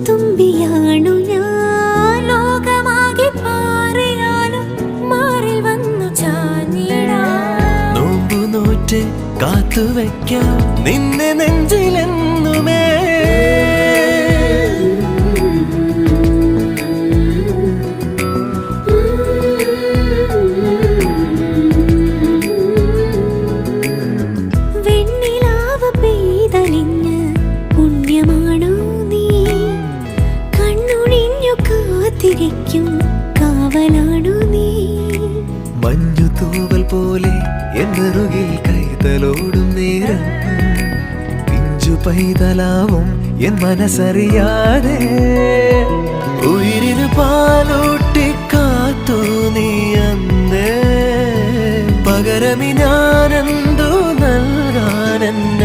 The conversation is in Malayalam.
തുമ്പിയാണു ഞാൻ ലോകമാകെ പാറിയാലും മാറിൽ വന്നു ചാഞ്ഞിടാം നോമ്പു നോറ്റ് കാത്തുവയ്ക്കാം നിന്നെ നെഞ്ചിലെന്നുമേ കാവലാണു നീ മഞ്ഞു തൂവൽ പോലെ എന്നറുകിൽ കൈതലോടും നേരം പിഞ്ചു പൈതലാവും എൻ മനസ്സറിയാതെ ഉയിരിന് പാലൂട്ടി കാത്തു നീ അന്നേ പകരമി ഞാനെന്തു നൽകാനെന്നെ